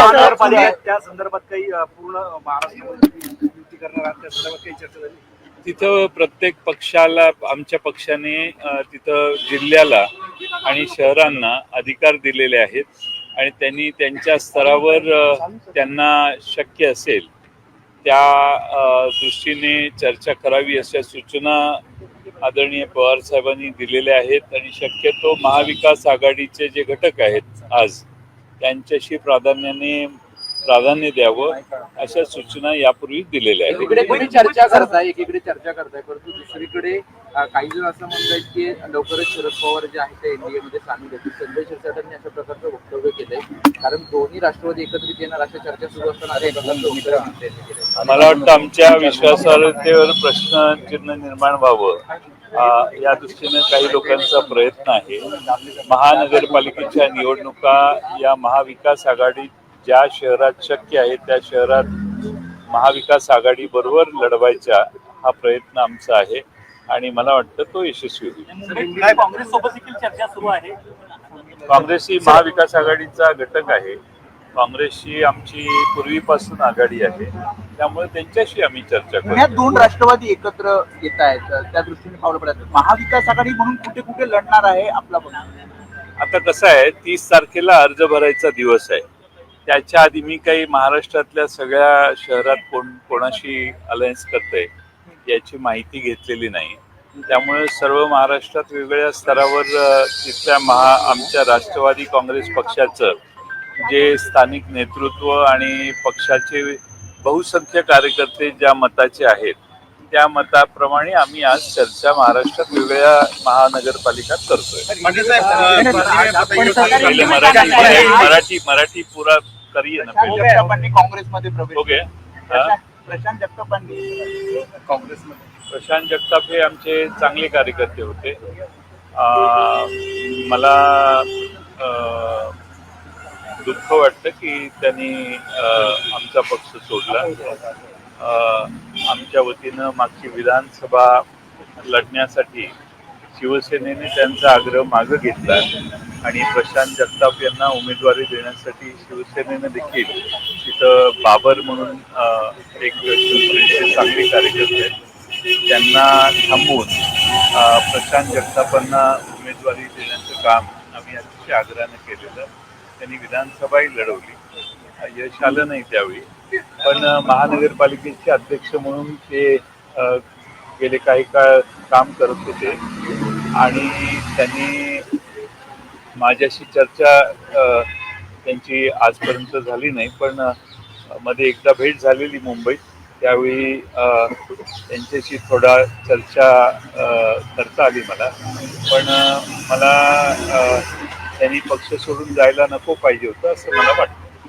त्या संदर्भात काही पूर्ण महाराष्ट्रामध्ये युती करणार आहात, त्या संदर्भात काही चर्चा झाली? तिथं प्रत्येक पक्षाला, आमच्या पक्षाने तिथं जिल्ह्याला आणि शहरांना अधिकार दिलेले आहेत आणि त्यांनी त्यांच्या स्तरावर त्यांना शक्य असेल त्या दृष्टीने चर्चा करावी अशा सूचना आदरणीय पवार साहेबांनी दिलेल्या आहेत आणि शक्यतो महाविकास आघाडीचे जे घटक आहेत आज त्यांच्याशी प्राधान्य द्यावं अशा सूचना यापूर्वी दिलेल्या आहेत. एकीकडे चर्चा करताय परंतु दुसरीकडे काही जण असं म्हणतात की लवकरच शरद पवार जे आहेत ते एनडीए मध्ये सामील होतील. संजय शिरसाटांनी अशा प्रकारचं वक्तव्य केलंय, कारण दोन्ही राष्ट्रवादी एकत्रित येणार अशा चर्चा सुरू असताना मला वाटतं आमच्या विश्वासार्हतेवर प्रश्नचिन्ह निर्माण व्हावं या दृष्टीने काही लोकांचा प्रयत्न आहे. महानगरपालिकेच्या निवडणुका या महाविकास आघाडी ज्या शहरात शक्य आहे त्या शहरात महाविकास आघाडी बरोबर लढवायचा हा प्रयत्न आमचा आहे आणि मला वाटतं तो यशस्वी होईल. काँग्रेस सोबत देखील चर्चा सुरू आहे. काँग्रेस ही महाविकास आघाडीचा घटक आहे. काँग्रेसची आमची पूर्वीपासून आघाडी आहे, त्यामुळे त्यांच्याशी आम्ही चर्चा करू. या दोन राष्ट्रवादी एकत्र येत आहेत, त्या दृष्टीने पावलं पडत महाविकास आघाडी म्हणून कुठे कुठे लढणार आहे आपला पण? आता कसं आहे, 30 तारखेला अर्ज भरायचा दिवस आहे. त्याच्या आधी मी काही महाराष्ट्रातल्या सगळ्या शहरात कोणाशी अलायन्स करतंय याची माहिती घेतलेली नाही. त्यामुळे सर्व महाराष्ट्रात वेगवेगळ्या स्तरावर तिथल्या आमच्या राष्ट्रवादी काँग्रेस पक्षाचं जे स्थानिक नेतृत्व आणि पक्षाचे बहुसंख्य कार्यकर्ते ज्या मताचे आहेत त्या मताप्रमाणे आम्ही आज चर्चा महाराष्ट्रात वेगवेगळ्या महानगरपालिकात करतोय. मराठी पुरा करिए ना. काँग्रेसमध्ये प्रवेश. प्रशांत जगतापांनी काँग्रेसमध्ये. प्रशांत जगताप हे आमचे चांगले कार्यकर्ते होते. मला दुःख वाटतं की त्यांनी आमचा पक्ष सोडला. आमच्या वतीनं मागची विधानसभा लढण्यासाठी शिवसेनेने त्यांचा आग्रह मागे घेतला आणि प्रशांत जगताप यांना उमेदवारी देण्यासाठी शिवसेनेनं देखील तिथं बाबर म्हणून एक शिवसेनेचे चांगले कार्यकर्ते त्यांना थांबवून प्रशांत जगतापांना उमेदवारी देण्याचं काम आम्ही अतिशय आग्रहानं केलेलं. त्यांनी विधानसभाही लढवली, यश आलं नाही त्यावेळी, पण महानगरपालिकेचे अध्यक्ष म्हणून ते गेले काही काळ काम करत होते आणि त्यांनी माझ्याशी चर्चा त्यांची आजपर्यंत झाली नाही, पण मध्ये एकदा भेट झालेली मुंबईत. त्यावेळी त्यांच्याशी थोडा चर्चा करता आली मला, पण मला त्यांनी पक्ष सोडून जायला नको पाहिजे होतं असं मला वाटतं.